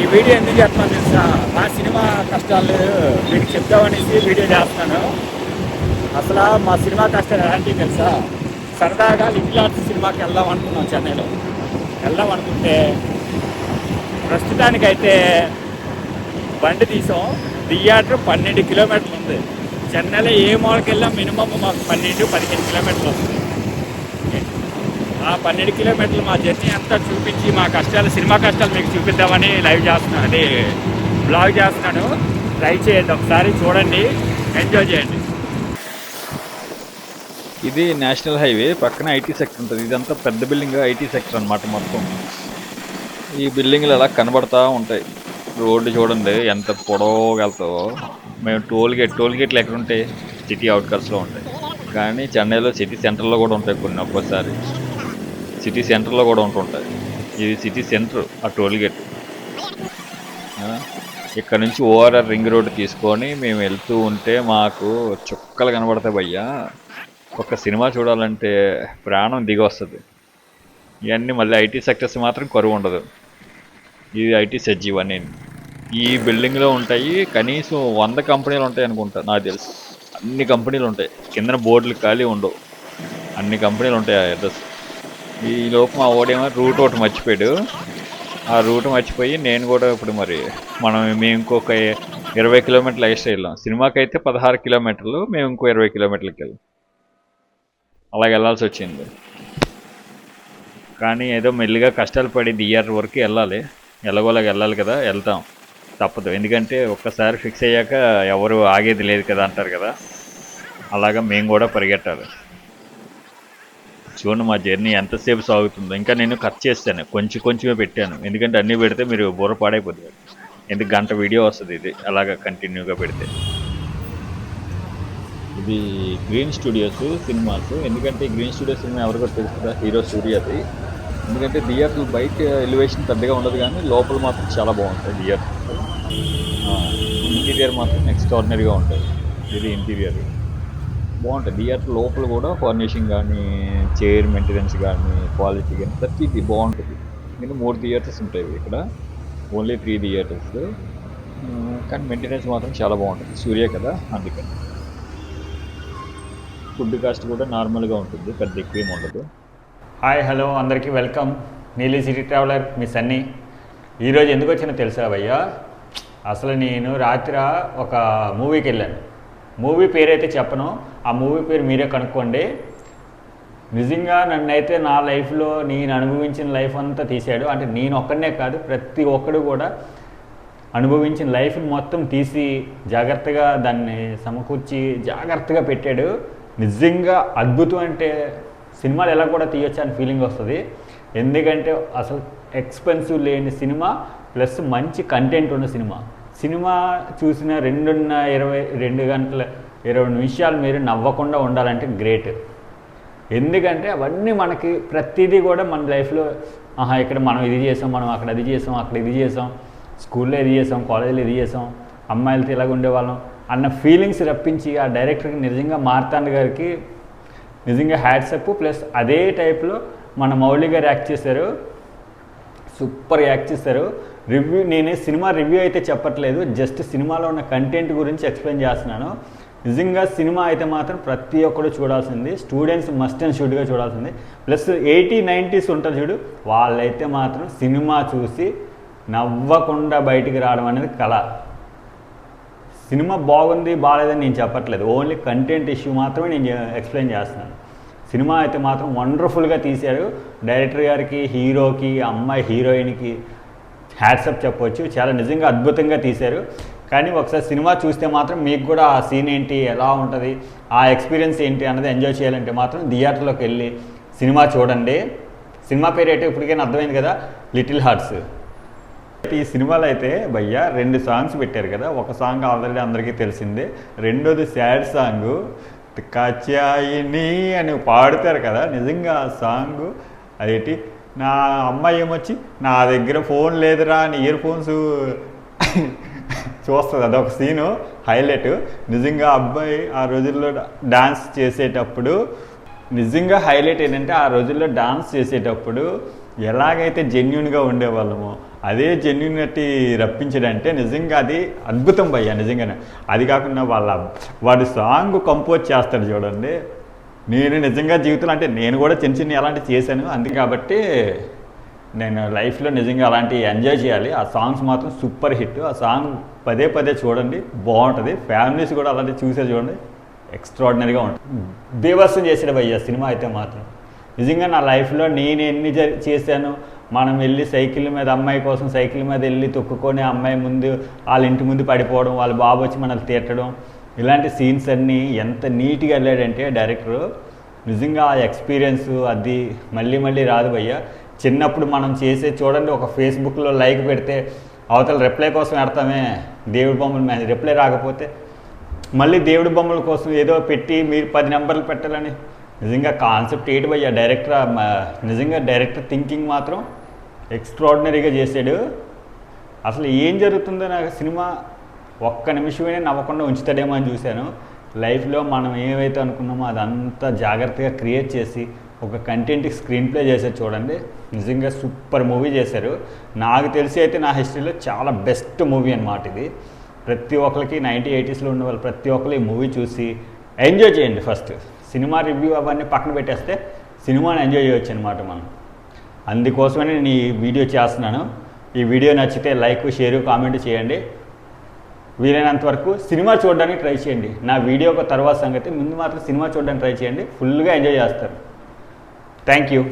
ఈ వీడియో ఎందుకు చేస్తున్నాను తెలుసా? మా సినిమా కష్టాలు మీకు చెప్తామనేసి వీడియో చేస్తున్నాను. అసలు మా సినిమా కష్టాలు ఎలాంటివి తెలుసా? సరదాగా లిటిల్ ఆర్ట్స్ సినిమాకి వెళ్దాం అనుకున్నాం. చెన్నైలో వెళ్దాం అనుకుంటే ప్రస్తుతానికైతే బండి తీసాం. థియేటర్ 12 కిలోమీటర్లు ఉంది. చెన్నైలో ఏ మాల్కి వెళ్ళా మినిమం మాకు 12-15 కిలోమీటర్లు వస్తుంది. ఆ 12 కిలోమీటర్లు మా జర్నీ అంతా చూపించి మా కష్టాలు, సినిమా కష్టాలు మీకు చూపిద్దామని లైవ్ చేస్తున్నాను, అది బ్లాగ్ చేస్తున్నాను. ట్రై చేయండి, ఒకసారి చూడండి, ఎంజాయ్ చేయండి. ఇది నేషనల్ హైవే పక్కన ఐటీ సెక్టర్ ఉంటుంది. ఇదంతా పెద్ద బిల్డింగ్ ఐటీ సెక్టర్ అనమాట మొత్తం. ఈ బిల్డింగ్లు అలా కనబడతా ఉంటాయి. రోడ్డు చూడండి ఎంత పొడవుగా వెళ్తావో. మేము టోల్ గేట్లు ఎక్కడ ఉంటాయి? సిటీ అవుట్కట్స్లో ఉంటాయి. కానీ చెన్నైలో సిటీ సెంటర్లో కూడా ఉంటాయి కొన్ని. ఒక్కోసారి సిటీ సెంటర్లో కూడా ఉంటుంటాయి. ఇది సిటీ సెంటర్ ఆ టోల్ గేట్. ఇక్కడ నుంచి ఓఆర్ఆర్ రింగ్ రోడ్డు తీసుకొని మేము వెళ్తూ ఉంటే మాకు చుక్కలు కనబడతాయి భయ్యా. ఒక సినిమా చూడాలంటే ప్రాణం దిగి వస్తుంది. ఇవన్నీ మళ్ళీ ఐటీ సెక్టర్స్ మాత్రం కరువు ఉండదు. ఇది ఐటీ సెజ్ ఇవన్నీ ఈ బిల్డింగ్లో ఉంటాయి. కనీసం 100 కంపెనీలు ఉంటాయి అనుకుంటా, నాకు తెలుసు. అన్ని కంపెనీలు ఉంటాయి. కిందన బోర్డులు ఖాళీ ఉండవు, అన్ని కంపెనీలు ఉంటాయి ఆ అడ్రస్. ఈ లోపు మా ఓడేమో రూట్ ఒకటి మర్చిపోయాడు. ఆ రూట్ మర్చిపోయి నేను కూడా ఇప్పుడు మేము ఇంకొక 20 కిలోమీటర్లు ఎక్స్ట్రా వెళ్ళాం. సినిమాకి అయితే 16 కిలోమీటర్లు, మేము ఇంకో 20 కిలోమీటర్లకి వెళ్ళాం. అలాగ వెళ్ళాల్సి వచ్చింది. కానీ ఏదో మెల్లిగా కష్టాలు పడి థియేటర్ వరకు వెళ్ళాలి. ఎలాగోలాగా వెళ్ళాలి కదా, వెళ్తాం, తప్పదు. ఎందుకంటే ఒక్కసారి ఫిక్స్ అయ్యాక ఎవరు ఆగేది లేదు కదా అంటారు కదా, అలాగా మేము కూడా పరిగెట్టాలి. చూడండి మా జర్నీ ఎంతసేపు సాగుతుందో. ఇంకా నేను కట్ చేస్తాను, కొంచెమే పెట్టాను. ఎందుకంటే అన్నీ పెడితే మీరు బుర్ర పాడైపోతుంది. ఎందుకు గంట వీడియో వస్తుంది ఇది అలాగా కంటిన్యూగా పెడితే. ఇది గ్రీన్ స్టూడియోస్ సినిమాస్. ఎందుకంటే గ్రీన్ స్టూడియోస్ సినిమా ఎవరికో తెలుసు కదా, హీరో సూర్యది. ఎందుకంటే థియేటర్లు బయట ఎలివేషన్ పెద్దగా ఉండదు, కానీ లోపల మాత్రం చాలా బాగుంటుంది థియేటర్. ఇంటీరియర్ మాత్రం ఎక్స్ట్రాడినరీగా ఉంటుంది. ఇది ఇంటీరియర్ బాగుంటుంది. థియేటర్ లోపల కూడా ఫర్నిషింగ్ కానీ, చైర్ మెయింటెనెన్స్ కానీ, క్వాలిటీ కానీ ప్రతిదీ బాగుంటుంది. నేను 3 థియేటర్స్ ఉంటాయి ఇక్కడ, ఓన్లీ 3 థియేటర్స్. కానీ మెయింటెనెన్స్ మాత్రం చాలా బాగుంటుంది. సూర్య కదా, అందుకని. ఫుడ్ కాస్ట్ కూడా నార్మల్గా ఉంటుంది, పెద్ద ఎక్కువ ఏమి ఉండదు. హాయ్, హలో, అందరికీ వెల్కమ్. నీలి సిటీ ట్రావెలర్ మీ సన్నీ. ఈరోజు ఎందుకు వచ్చినా తెలుసా భయ్యా? అసలు నేను రాత్రి ఒక మూవీకి వెళ్ళాను. మూవీ పేరు అయితే చెప్పను, ఆ మూవీ పేరు మీరే కనుక్కోండి. నిజంగా నన్నైతే నా లైఫ్లో నేను అనుభవించిన లైఫ్ అంతా తీశాడు. అంటే నేను ఒక్కడనే కాదు, ప్రతి ఒక్కడు కూడా అనుభవించిన లైఫ్ని మొత్తం తీసి జాగ్రత్తగా దాన్ని సమకూర్చి జాగ్రత్తగా పెట్టాడు. నిజంగా అద్భుతం. అంటే సినిమాలు ఎలా కూడా తీయొచ్చు అని ఫీలింగ్ వస్తుంది. ఎందుకంటే అసలు ఎక్స్పెన్సివ్ లేని సినిమా ప్లస్ మంచి కంటెంట్ ఉన్న సినిమా చూసిన 2 గంటల 20 నిమిషాలు మీరు నవ్వకుండా ఉండాలంటే గ్రేట్. ఎందుకంటే అవన్నీ మనకి ప్రతిదీ కూడా మన లైఫ్లో ఇక్కడ మనం ఇది చేసాం, మనం అక్కడ అది చేసాం, అక్కడ ఇది చేసాం, స్కూల్లో ఇది చేసాం, కాలేజీలో ఇది చేసాం, అమ్మాయిలతో ఇలాగ ఉండేవాళ్ళం అన్న ఫీలింగ్స్ రప్పించి ఆ డైరెక్టర్కి నిజంగా మార్తాండ్ గారికి నిజంగా హ్యాట్సప్. ప్లస్ అదే టైప్లో మన మౌళి గారు యాక్ట్ చేశారు, సూపర్ యాక్ట్ చేశారు. నేనే సినిమా రివ్యూ అయితే చెప్పట్లేదు, జస్ట్ సినిమాలో ఉన్న కంటెంట్ గురించి ఎక్స్ప్లెయిన్ చేస్తున్నాను. నిజంగా సినిమా అయితే మాత్రం ప్రతి ఒక్కరు చూడాల్సింది, స్టూడెంట్స్ మస్ట్ అండ్ షుడ్గా చూడాల్సింది. ప్లస్ 80s 90s ఉంటుంది చూడు, వాళ్ళైతే మాత్రం సినిమా చూసి నవ్వకుండా బయటికి రావడం అనేది కళ. సినిమా బాగుంది బాగాలేదని నేను చెప్పట్లేదు, ఓన్లీ కంటెంట్ ఇష్యూ మాత్రమే నేను ఎక్స్ప్లెయిన్ చేస్తున్నాను. సినిమా అయితే మాత్రం వండర్ఫుల్గా తీశారు. డైరెక్టర్ గారికి, హీరోకి, అమ్మాయి హీరోయిన్కి హ్యాట్సప్ చెప్పవచ్చు. చాలా నిజంగా అద్భుతంగా తీశారు. కానీ ఒకసారి సినిమా చూస్తే మాత్రం మీకు కూడా ఆ సీన్ ఏంటి, ఎలా ఉంటుంది, ఆ ఎక్స్పీరియన్స్ ఏంటి అన్నది ఎంజాయ్ చేయాలంటే మాత్రం థియేటర్లోకి వెళ్ళి సినిమా చూడండి. సినిమా పేరు అయితే ఇప్పటికైనా అర్థమైంది కదా, లిటిల్ హార్ట్స్. ఈ సినిమాలో అయితే భయ్యా 2 సాంగ్స్ పెట్టారు కదా. ఒక సాంగ్ ఆల్రెడీ అందరికీ తెలిసిందే, రెండోది సాడ్ సాంగ్ కాచాయిని అని పాడుతారు కదా. నిజంగా ఆ సాంగ్ అదేంటి, నా అమ్మాయి ఏమొచ్చి నా దగ్గర ఫోన్ లేదురా అని ఇయర్ ఫోన్స్ చూస్తుంది, అదొక సీను హైలైట్. నిజంగా అబ్బాయి ఆ రోజుల్లో డాన్స్ చేసేటప్పుడు నిజంగా హైలైట్ ఏంటంటే, ఆ రోజుల్లో డాన్స్ చేసేటప్పుడు ఎలాగైతే జెన్యున్గా ఉండేవాళ్ళమో అదే జెన్యునిటీ రప్పించడంటే నిజంగా అది అద్భుతం భయ్యా నిజంగానే. అది కాకుండా వాడు సాంగ్ కంపోజ్ చేస్తాడు చూడండి. నేను నిజంగా జీవితంలో అంటే నేను కూడా చిన్న చిన్న అలాంటివి చేశాను. అందుకే కాబట్టి నేను లైఫ్లో నిజంగా అలాంటివి ఎంజాయ్ చేయాలి. ఆ సాంగ్స్ మాత్రం సూపర్ హిట్. ఆ సాంగ్ పదే పదే చూడండి, బాగుంటుంది. ఫ్యామిలీస్ కూడా అలాంటివి చూసే చూడండి, ఎక్స్ట్రాడినరీగా ఉంటుంది. బీభత్సం చేసాడు భయ్యా సినిమా అయితే మాత్రం. నిజంగా నా లైఫ్లో నేను ఎన్ని చేశాను. మనం వెళ్ళి సైకిల్ మీద అమ్మాయి కోసం సైకిల్ మీద వెళ్ళి తొక్కుకొని అమ్మాయి ముందు వాళ్ళ ఇంటి ముందు పడిపోవడం, వాళ్ళ బాబు వచ్చి మనల్ని తీర్చడం, ఇలాంటి సీన్స్ అన్నీ ఎంత నీట్గా వెళ్ళాడంటే డైరెక్టరు. నిజంగా ఆ ఎక్స్పీరియన్స్ అది మళ్ళీ మళ్ళీ రాదు భయ్యా. చిన్నప్పుడు మనం చేసే చూడండి, ఒక ఫేస్బుక్లో లైక్ పెడితే అవతల రిప్లై కోసం పెడతామే దేవుడి బొమ్మల మీద, రిప్లై రాకపోతే మళ్ళీ దేవుడి బొమ్మల కోసం ఏదో పెట్టి మీరు 10 నెంబర్లు పెట్టాలని. నిజంగా కాన్సెప్ట్ ఏంటి భయ్యా డైరెక్టర్. నిజంగా డైరెక్టర్ థింకింగ్ మాత్రం ఎక్స్ట్రాడినరీగా చేశాడు. అసలు ఏం జరుగుతుందో నాకు సినిమా ఒక్క నిమిషమైనా నవ్వకుండా ఉంచుతాడేమో అని చూశాను. లైఫ్లో మనం ఏమైతే అనుకున్నామో అదంతా జాగ్రత్తగా క్రియేట్ చేసి ఒక కంటెంట్కి స్క్రీన్ ప్లే చేశారు చూడండి. నిజంగా సూపర్ మూవీ చేశారు. నాకు తెలిసి అయితే నా హిస్టరీలో చాలా బెస్ట్ మూవీ అన్నమాట ఇది. ప్రతి ఒక్కరికి 1980sలో ఉన్న వాళ్ళు ప్రతి ఒక్కరు ఈ మూవీ చూసి ఎంజాయ్ చేయండి. ఫస్ట్ సినిమా రివ్యూ అవన్నీ పక్కన పెట్టేస్తే సినిమాని ఎంజాయ్ చేయొచ్చు అనమాట మనం. అందుకోసమనే నేను ఈ వీడియో చేస్తున్నాను. ఈ వీడియో నచ్చితే లైక్, షేర్, కామెంట్ చేయండి. వీలైనంత వరకు సినిమా చూడడానికి ట్రై చేయండి. నా వీడియోకి తర్వాత సంగతి, ముందు మాత్రం సినిమా చూడడానికి ట్రై చేయండి. ఫుల్గా ఎంజాయ్ చేస్తారు. Thank you.